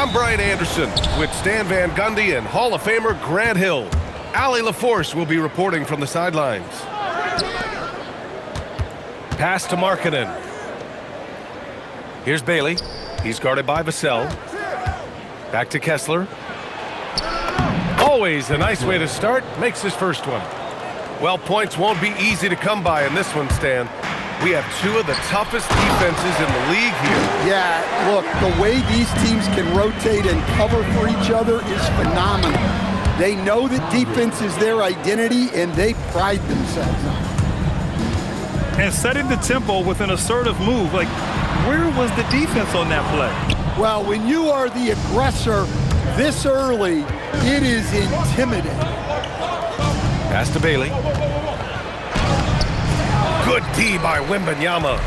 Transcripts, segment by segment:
I'm Brian Anderson with Stan Van Gundy and Hall of Famer Grant Hill. Allie LaForce will be reporting from the sidelines. Pass to Markkanen. Here's Bailey. He's guarded by Vassell. Back to Kessler. Always a nice way to start. Makes his first one. Well, points won't be easy to come by in this one, Stan. We have two of the toughest defenses in the league here. Yeah, look, the way these teams can rotate and cover for each other is phenomenal. They know that defense is their identity, and they pride themselves on it. And setting the tempo with an assertive move. Like, where was the defense on that play? Well, when you are the aggressor this early, it is intimidating. Pass to Bailey. Good D by Wembanyama.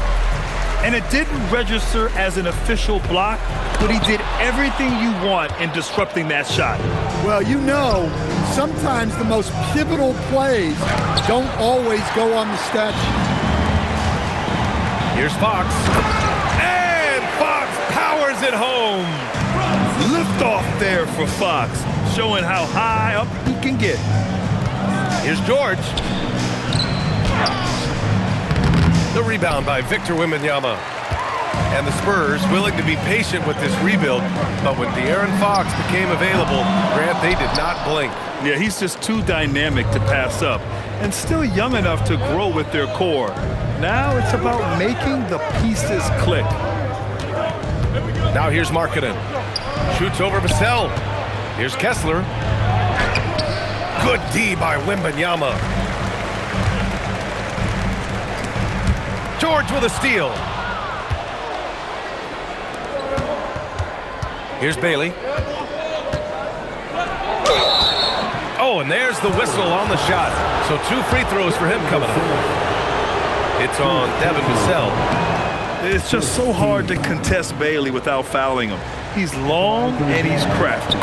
And it didn't register as an official block, but he did everything you want in disrupting that shot. Well, you know, sometimes the most pivotal plays don't always go on the stat sheet. Here's Fox. And Fox powers it home. Lift off there for Fox, showing how high up he can get. Here's George. The rebound by Victor Wembanyama. And the Spurs willing to be patient with this rebuild, but when De'Aaron Fox became available, Grant, they did not blink. Yeah, he's just too dynamic to pass up and still young enough to grow with their core. Now it's about making the pieces click. Now here's Markkanen. Shoots over Vassell. Here's Kessler. Good D by Wembanyama. George with a steal. Here's Bailey. Oh, and there's the whistle on the shot. So 2 free throws for him coming up. It's on Devin Vassell. It's just so hard to contest Bailey without fouling him. He's long and he's crafty.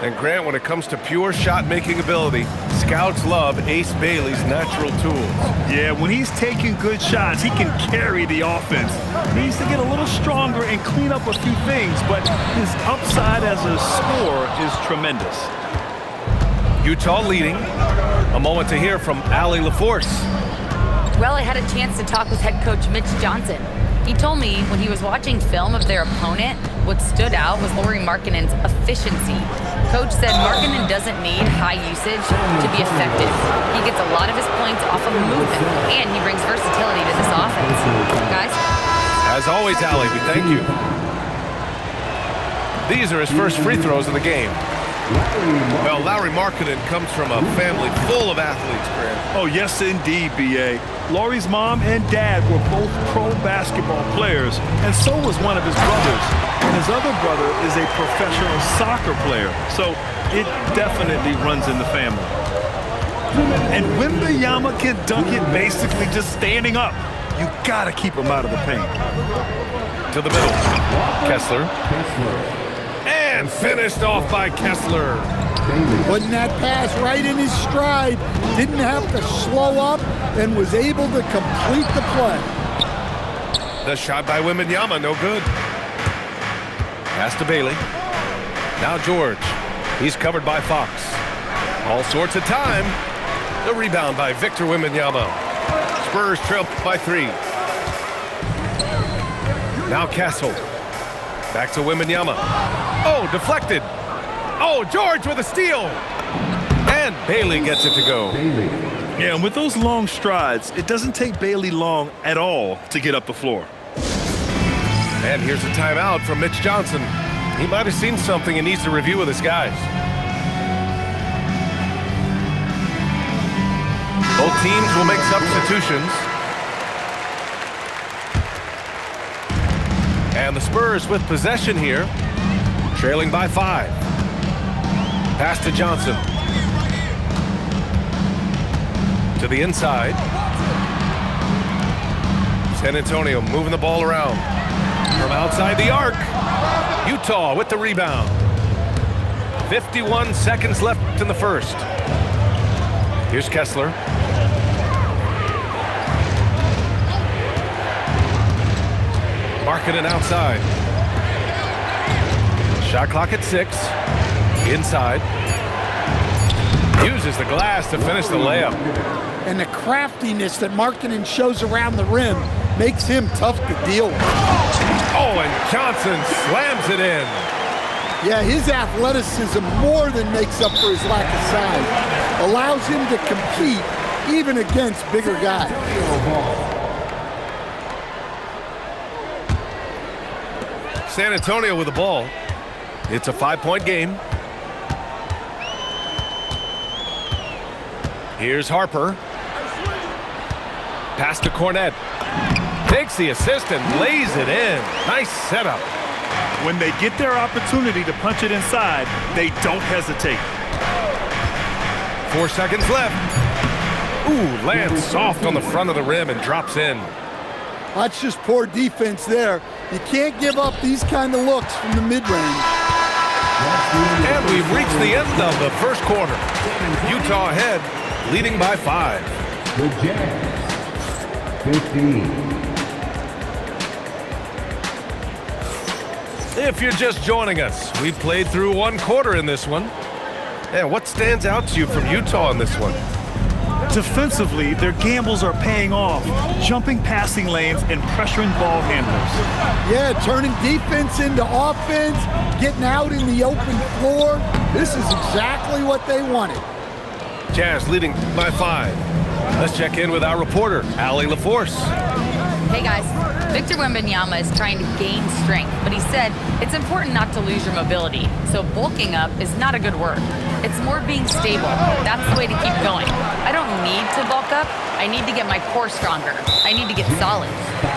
And Grant, when it comes to pure shot-making ability, scouts love Ace Bailey's natural tools. Yeah, when he's taking good shots, he can carry the offense. He needs to get a little stronger and clean up a few things, but his upside as a scorer is tremendous. Utah leading. A moment to hear from Allie LaForce. Well, I had a chance to talk with head coach Mitch Johnson. He told me when he was watching film of their opponent, what stood out was Lauri Markkanen's efficiency. Coach said Markkanen doesn't need high usage to be effective. He gets a lot of his points off of movement, and he brings versatility to this offense. Guys? As always, Allie, we thank you. These are his first free throws of the game. Well, Lauri Markkanen comes from a family full of athletes, Grant. Oh, yes, indeed, B.A. Lauri's mom and dad were both pro basketball players, and so was one of his brothers. And his other brother is a professional soccer player, so it definitely runs in the family. And Wembanyama can dunk it basically just standing up. You gotta keep him out of the paint. To the middle. Kessler. And finished off by Kessler. Putting that pass right in his stride, didn't have to slow up, and was able to complete the play. The shot by Wembanyama, no good. Pass to Bailey. Now George. He's covered by Fox. All sorts of time. The rebound by Victor Wembanyama. Spurs trail by 3. Now Castle. Back to Wembanyama. Oh, deflected. Oh, George with a steal. And Bailey gets it to go. Yeah, and with those long strides, it doesn't take Bailey long at all to get up the floor. And here's a timeout from Mitch Johnson. He might have seen something and needs to review with his guys. Both teams will make substitutions. And the Spurs with possession here, trailing by 5. Pass to Johnson. To the inside. San Antonio moving the ball around. From outside the arc. Utah with the rebound. 51 seconds left in the first. Here's Kessler. Markkanen outside. Shot clock at 6. Inside. Uses the glass to finish the layup. And the craftiness that Markkanen shows around the rim makes him tough to deal with. Oh, and Johnson slams it in. Yeah, his athleticism more than makes up for his lack of size. Allows him to compete even against bigger guys. San Antonio with the ball. It's a 5-point game. Here's Harper. Pass to Cornette. Takes the assist and lays it in. Nice setup. When they get their opportunity to punch it inside, they don't hesitate. 4 seconds left. Ooh, lands soft on the front of the rim and drops in. That's just poor defense there. You can't give up these kind of looks from the mid-range. And we've reached the end of the first quarter. Utah ahead, leading by 5. The Jazz, 15. If you're just joining us, we've played through 1 quarter in this one. And what stands out to you from Utah in this one? Defensively, their gambles are paying off, jumping passing lanes and pressuring ball handlers. Yeah, turning defense into offense, getting out in the open floor. This is exactly what they wanted. Jazz leading by 5. Let's check in with our reporter, Allie LaForce. Hey guys, Victor Wembanyama is trying to gain strength, but he said it's important not to lose your mobility. So bulking up is not a good word. It's more being stable. That's the way to keep going. I don't need to bulk up. I need to get my core stronger. I need to get solid.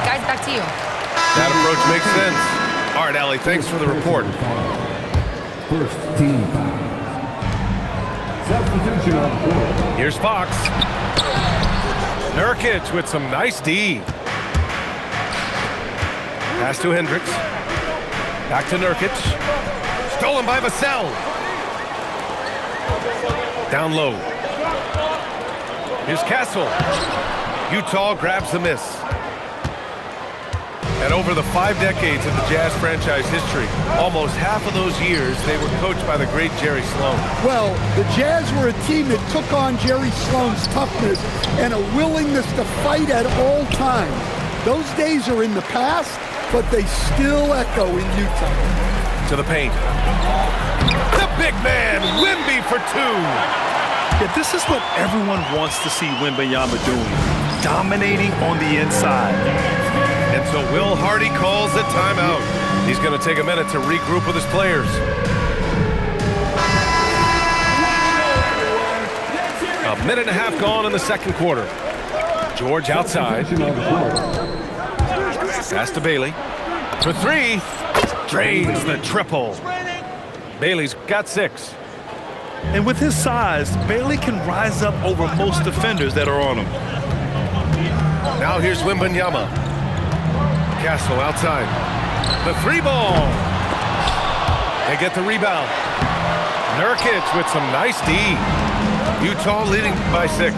Guys, back to you. That approach makes sense. All right, Allie, thanks for the report. First team foul. Substitution on the court. Here's Fox. Nurkic with some nice D. Pass to Hendricks. Back to Nurkic. Stolen by Vassell. Down low. Here's Castle. Utah grabs the miss. And over the 5 decades of the Jazz franchise history, almost half of those years they were coached by the great Jerry Sloan. Well, the Jazz were a team that took on Jerry Sloan's toughness and a willingness to fight at all times. Those days are in the past, but they still echo in Utah. To the paint. The big man, Wemby for 2. Yeah, this is what everyone wants to see Wembanyama doing, dominating on the inside. And so Will Hardy calls the timeout. He's going to take a minute to regroup with his players. A minute and a half gone in the second quarter. George outside. Pass to Bailey. For 3. Drains the triple. Bailey's got 6. And with his size, Bailey can rise up over most defenders that are on him. Now here's Wembanyama. Castle outside. The 3 ball. They get the rebound. Nurkic with some nice D. Utah leading by 6.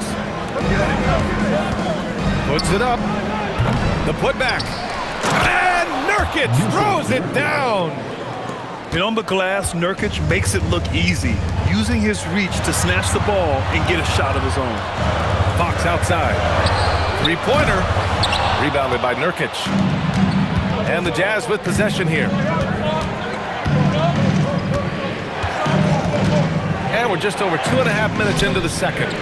Puts it up. The putback. And Nurkic throws it down. And on the glass, Nurkic makes it look easy, using his reach to snatch the ball and get a shot of his own. Fox outside. 3-pointer. Rebounded by Nurkic. And the Jazz with possession here. And we're just over 2.5 minutes into the second.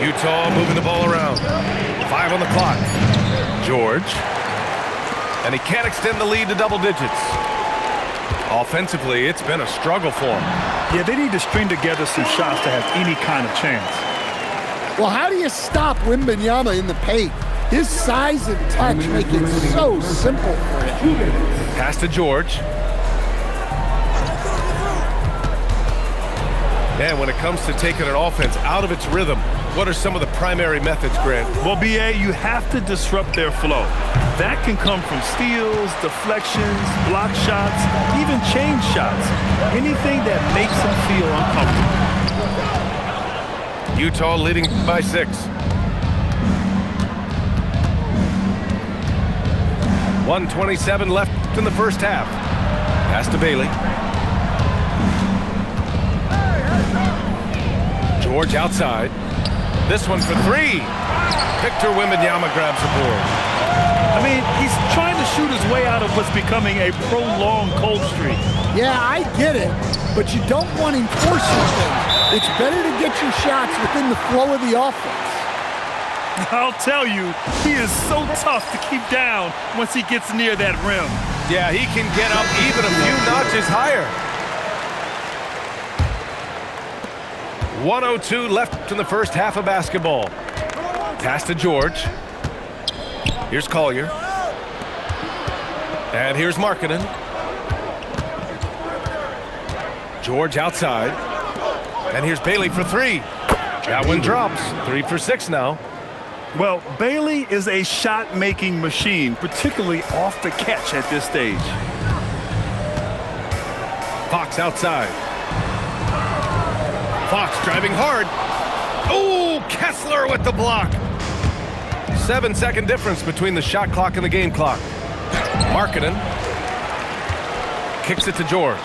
Utah moving the ball around. 5 on the clock. George. And he can't extend the lead to double digits. Offensively, it's been a struggle for him. Yeah, they need to string together some shots to have any kind of chance. Well, how do you stop Wembanyama in the paint? His size and touch make it so simple for him. Pass to George. And when it comes to taking an offense out of its rhythm, what are some of the primary methods, Grant? Well, B.A., you have to disrupt their flow. That can come from steals, deflections, block shots, even change shots. Anything that makes them feel uncomfortable. Utah leading by 6. 1:27 left in the first half. Pass to Bailey. George outside. This one for three. Victor Wembanyama grabs the board. I mean, he's trying to shoot his way out of what's becoming a prolonged cold streak. Yeah, I get it, but you don't want him forcing things. It's better to get your shots within the flow of the offense. I'll tell you, he is so tough to keep down once he gets near that rim. Yeah, he can get up even a few notches higher. 1:02 left in the first half of basketball. Pass to George. Here's Collier. And here's Markkanen. George outside. And here's Bailey for three. That one drops. 3 for 6 now. Well, Bailey is a shot-making machine, particularly off the catch at this stage. Fox outside. Fox driving hard. Oh, Kessler with the block. 7-second difference between the shot clock and the game clock. Markkanen kicks it to George.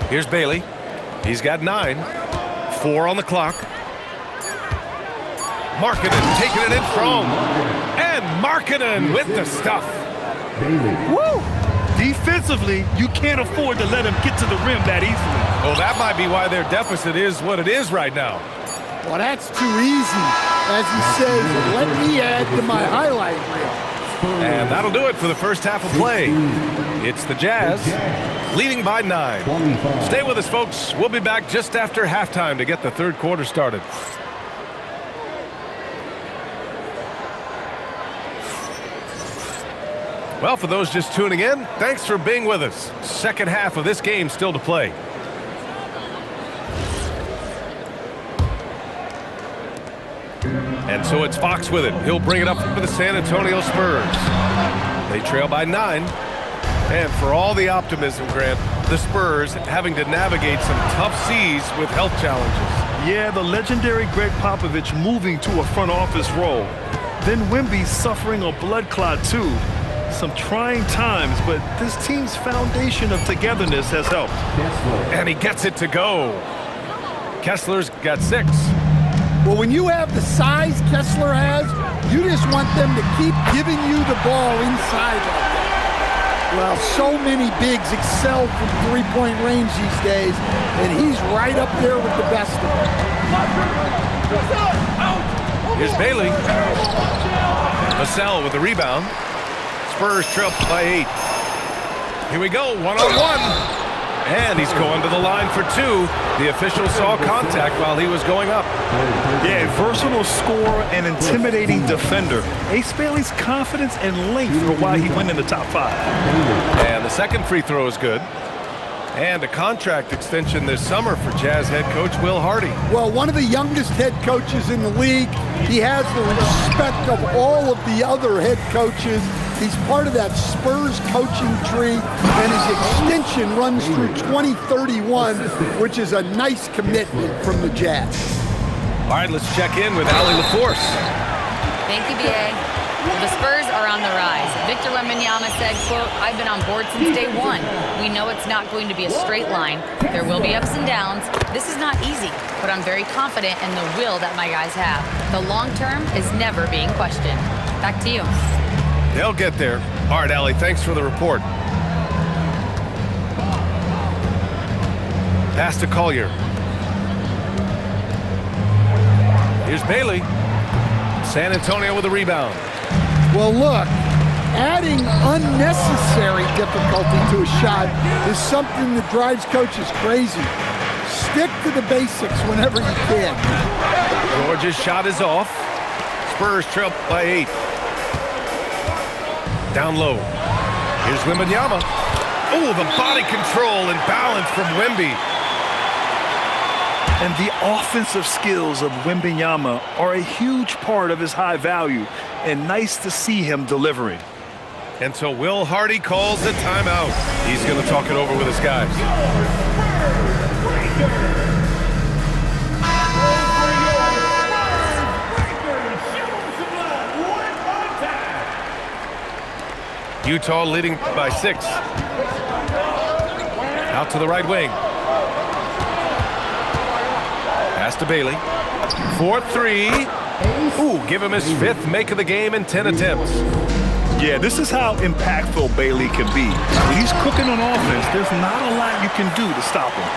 Here's Bailey. He's got 9. 4 on the clock. Markkanen taking it in from. And Markkanen with the stuff. Woo! Defensively, you can't afford to let him get to the rim that easily. Oh, that might be why their deficit is what it is right now. Well, that's too easy. As he says, let me add to my highlight reel. And that'll do it for the first half of play. It's the Jazz leading by 9. Stay with us, folks. We'll be back just after halftime to get the third quarter started. Well, for those just tuning in, thanks for being with us. Second half of this game still to play. And so it's Fox with it. He'll bring it up for the San Antonio Spurs. They trail by 9. And for all the optimism, Grant, the Spurs having to navigate some tough seas with health challenges. Yeah, the legendary Greg Popovich moving to a front office role. Then Wemby suffering a blood clot too. Some trying times, but this team's foundation of togetherness has helped. And he gets it to go. Kessler's got 6. Well, when you have the size Kessler has, you just want them to keep giving you the ball inside like that. Well, so many bigs excel from three-point range these days, and he's right up there with the best of them. Here's Bailey. Vassell with the rebound. Spurs trail by 8. Here we go, one-on-one. And he's going to the line for 2. The official saw contact while he was going up. Yeah, a versatile scorer and intimidating defender. Ace Bailey's confidence and length are why he went in the top 5. And the second free throw is good. And a contract extension this summer for Jazz head coach Will Hardy. Well, one of the youngest head coaches in the league. He has the respect of all of the other head coaches. He's part of that Spurs coaching tree, and his extension runs through 2031, which is a nice commitment from the Jazz. All right, let's check in with Allie LaForce. Thank you, B.A. The Spurs are on the rise. Victor Wembanyama said, quote, I've been on board since day 1. We know it's not going to be a straight line. There will be ups and downs. This is not easy, but I'm very confident in the will that my guys have. The long term is never being questioned. Back to you. They'll get there. All right, Allie, thanks for the report. Pass to Collier. Here's Bailey. San Antonio with a rebound. Well, look, adding unnecessary difficulty to a shot is something that drives coaches crazy. Stick to the basics whenever you can. George's shot is off. Spurs trail by 8. Down low. Here's Wembanyama. Oh, the body control and balance from Wemby. And the offensive skills of Wembanyama are a huge part of his high value, and nice to see him delivering. And so Will Hardy calls the timeout. He's going to talk it over with his guys. Utah leading by 6. Out to the right wing. Pass to Bailey. 4-3. Ooh, give him his 5th make of the game in 10 attempts. Yeah, this is how impactful Bailey can be. When he's cooking on offense, there's not a lot you can do to stop him.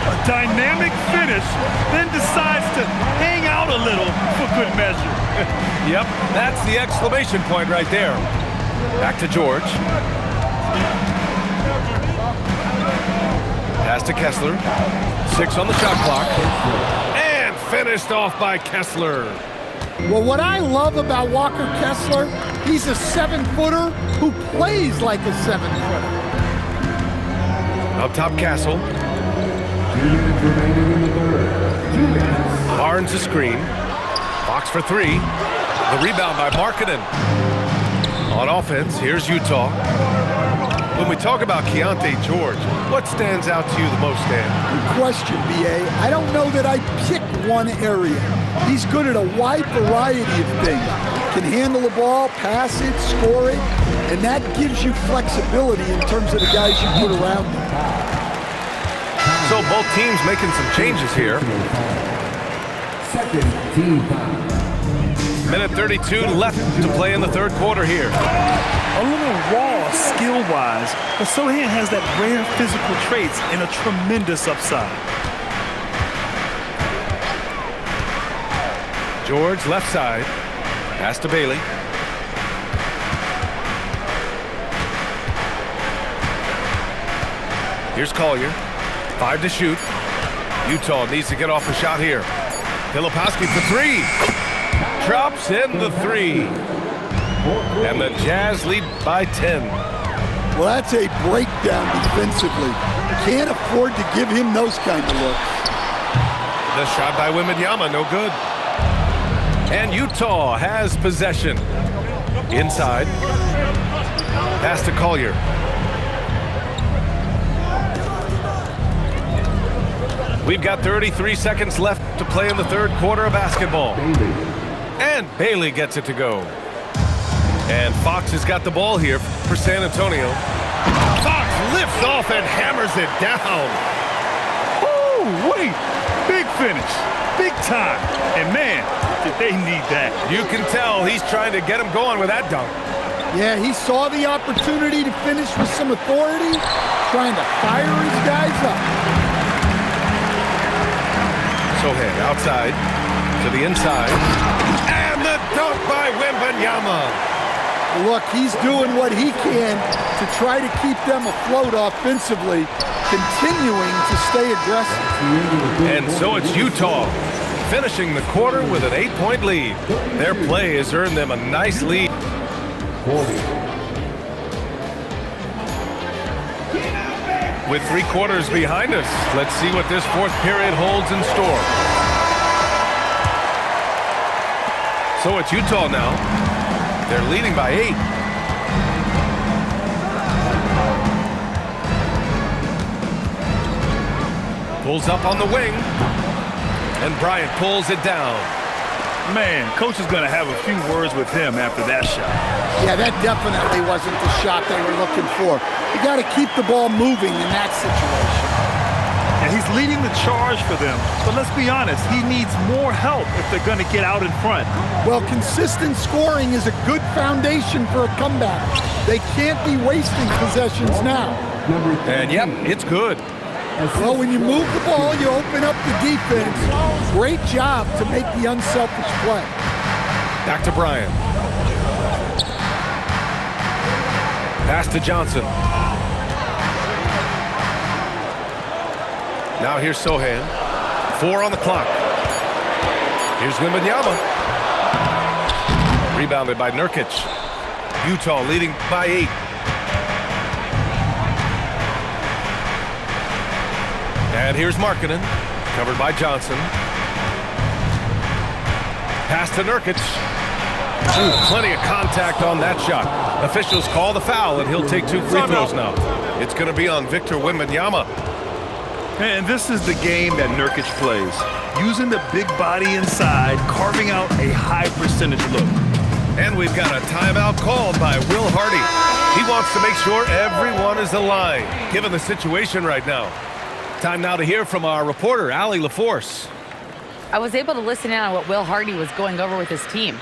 A dynamic finish, then decides to hang out a little for good measure. Yep, that's the exclamation point right there. Back to George. Pass to Kessler. 6 on the shot clock. And finished off by Kessler. Well, what I love about Walker Kessler, he's a 7-footer who plays like a 7-footer. Up top, Castle. 2 minutes remaining in the third. 2 minutes. Barnes a screen. Fox for 3. The rebound by Markkanen. On offense, here's Utah. When we talk about Keontae George, what stands out to you the most, Dan? Good question, B.A. I don't know that I pick one area. He's good at a wide variety of things. Can handle the ball, pass it, score it, and that gives you flexibility in terms of the guys you put around him. So both teams making some changes here. Second team foul. Minute 32 left to play in the third quarter here. A little raw skill-wise, but Sochan has that rare physical traits and a tremendous upside. George left side. Pass to Bailey. Here's Collier. 5 to shoot. Utah needs to get off a shot here. Filipowski for 3. Drops in the 3. And the Jazz lead by 10. Well, that's a breakdown defensively. Can't afford to give him those kind of looks. The shot by Wembanyama, no good. And Utah has possession. Inside. Pass to Collier. We've got 33 seconds left to play in the third quarter of basketball. And Bailey gets it to go. And Fox has got the ball here for San Antonio. Fox lifts off and hammers it down. Ooh, wait, big finish, big time. And man, did they need that. You can tell he's trying to get him going with that dunk. Yeah, he saw the opportunity to finish with some authority, trying to fire his guys up. Sochan outside to the inside. And the dunk by Wembanyama. Look, he's doing what he can to try to keep them afloat offensively, continuing to stay aggressive. And so it's Utah finishing the quarter with an 8-point lead. Their play has earned them a nice lead. 40. With 3 quarters behind us, let's see what this fourth period holds in store. So it's Utah now. They're leading by 8. Pulls up on the wing. And Bryant pulls it down. Man, coach is going to have a few words with him after that shot. Yeah, that definitely wasn't the shot they were looking for. You got to keep the ball moving in that situation. And he's leading the charge for them. But let's be honest, he needs more help if they're going to get out in front. Well, consistent scoring is a good foundation for a comeback. They can't be wasting possessions now. And yep, it's good. Well, when you move the ball, you open up the defense. Great job to make the unselfish play. Back to Bryant. Pass to Johnson. Now here's Sochan. 4 on the clock. Here's Wembanyama. Rebounded by Nurkic. Utah leading by 8. And here's Markkanen, covered by Johnson. Pass to Nurkic. Ooh, plenty of contact on that shot. Officials call the foul, and he'll take 2 free throws now. It's going to be on Victor Wembanyama. And this is the game that Nurkic plays. Using the big body inside, carving out a high percentage look. And we've got a timeout called by Will Hardy. He wants to make sure everyone is aligned, given the situation right now. Time now to hear from our reporter, Allie LaForce. I was able to listen in on what Will Hardy was going over with his team.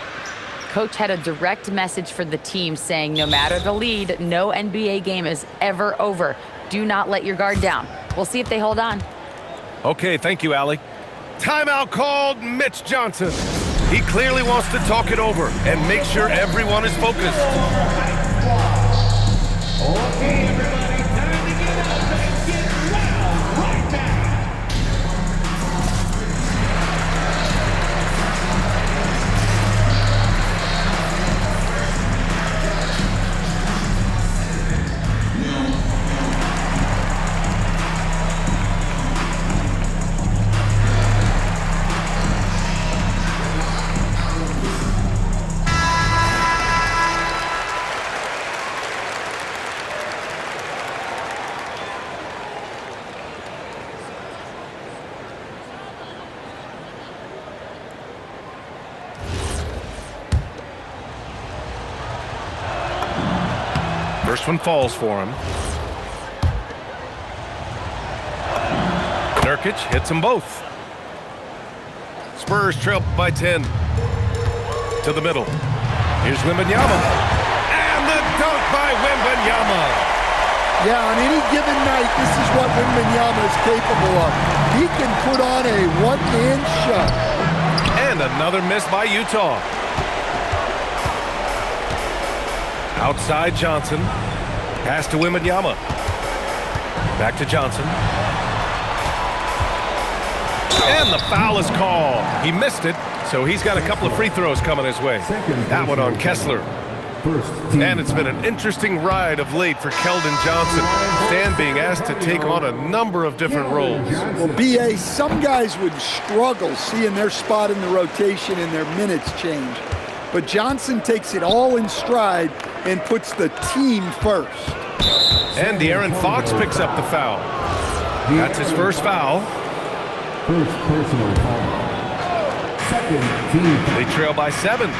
Coach had a direct message for the team saying no matter the lead, no NBA game is ever over. Do not let your guard down. We'll see if they hold on. Okay, thank you, Allie. Timeout called Mitch Johnson. He clearly wants to talk it over and make sure everyone is focused. Okay, everybody, time to get up and get loud right now. First one falls for him. Nurkic hits them both. Spurs trail by 10. To the middle. Here's Wembanyama. And the dunk by Wembanyama. Yeah, on any given night, this is what Wembanyama is capable of. He can put on a one-man show. And another miss by Utah. Outside Johnson. Pass to Wembanyama. Back to Johnson. And the foul is called. He missed it, so he's got a couple of free throws coming his way. That one on Kessler. And it's been an interesting ride of late for Keldon Johnson. Stan being asked to take on a number of different roles. Well, B.A., some guys would struggle seeing their spot in the rotation and their minutes change. But Johnson takes it all in stride and puts the team first. And De'Aaron Fox picks up the foul. That's his first foul. First personal foul. Second team. They trail by 7.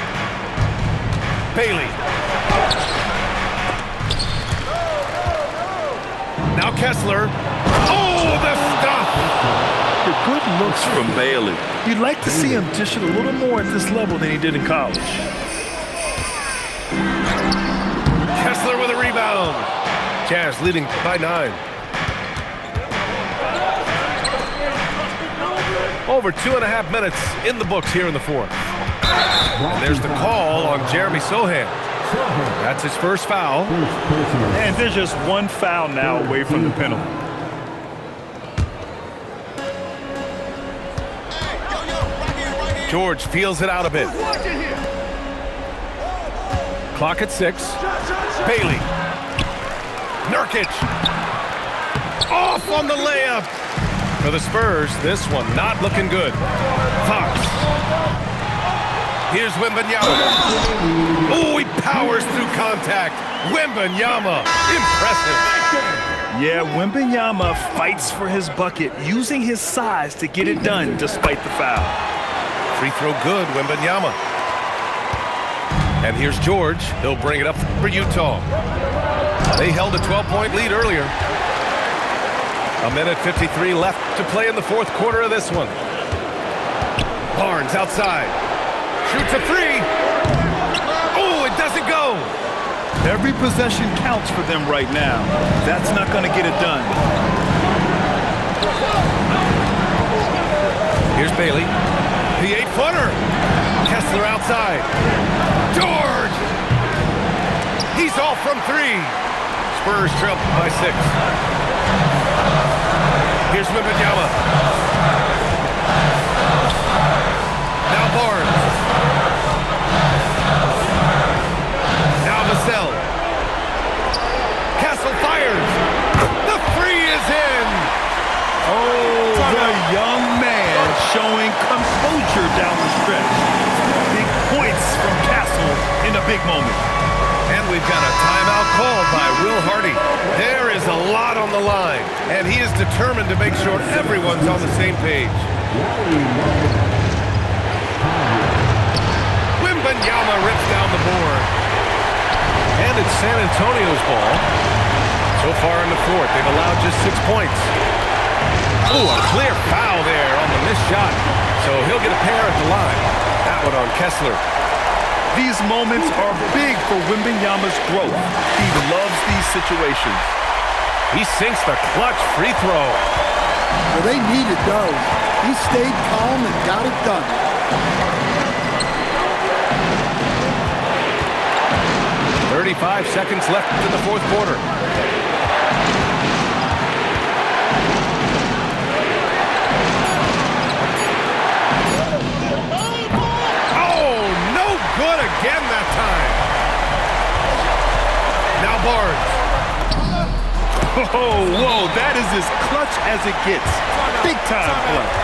Bailey. Now Kessler. Oh, the stuff! The good looks from Bailey. You'd like to see him dish it a little more at this level than he did in college. Kessler with a rebound. Jazz leading by 9. Over 2.5 minutes in the books here in the fourth. And there's the call on Jeremy Sohan. That's his first foul. And there's just one foul now away from the penalty. George feels it out a bit. Clock at 6. Bailey. Nurkic. Off on the layup. For the Spurs, this one not looking good. Fox. Here's Wembanyama. Oh, he powers through contact. Wembanyama. Impressive. Yeah, Wembanyama fights for his bucket, using his size to get it done despite the foul. Free throw good, Wembanyama. And here's George. He'll bring it up for Utah. They held a 12-point lead earlier. 1:53 left to play in the fourth quarter of this one. Barnes outside. Shoots a 3. Oh, it doesn't go. Every possession counts for them right now. That's not going to get it done. Here's Bailey. The 8-footer. Kessler outside. George! He's off from 3. Spurs trail by 6. Here's Wembanyama. Now Barnes. Now Vassell. Castle fires. The 3 is in. Oh, the young man showing composure down the stretch. Big points from Castle in a big moment. And we've got a timeout called by Will Hardy. There is a lot on the line, and he is determined to make sure everyone's on the same page. Wembanyama rips down the board. And it's San Antonio's ball. So far in the fourth, they've allowed just 6 points. Oh, a clear foul there on the missed shot. So he'll get a pair at the line. That one on Kessler. These moments are big for Wembanyama's growth. He loves these situations. He sinks the clutch free throw. Well, they needed those. He stayed calm and got it done. .35 seconds left in the fourth quarter. Oh, no good again that time. Now Barnes. Oh, whoa, that is as clutch as it gets. Big time clutch.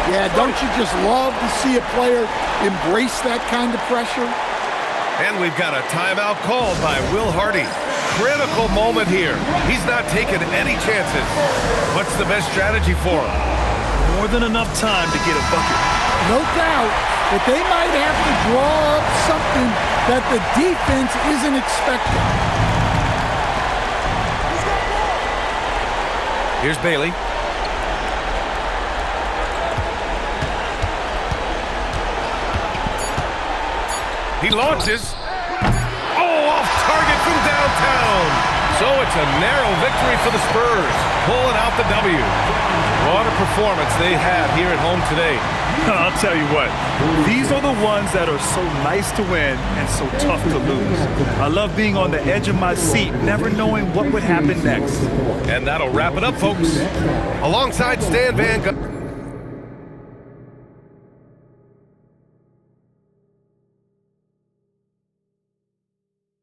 Yeah, don't you just love to see a player embrace that kind of pressure? And we've got a timeout called by Will Hardy. Critical moment here. He's not taking any chances. What's the best strategy for him? More than enough time to get a bucket. No doubt, but they might have to draw up something that the defense isn't expecting. Here's Bailey. He launches. Oh, off target from downtown. So it's a narrow victory for the Spurs, pulling out the W. What a performance they had here at home today. I'll tell you what, these are the ones that are so nice to win and so tough to lose. I love being on the edge of my seat, never knowing what would happen next. And that'll wrap it up, folks. Alongside Stan Van Gundy.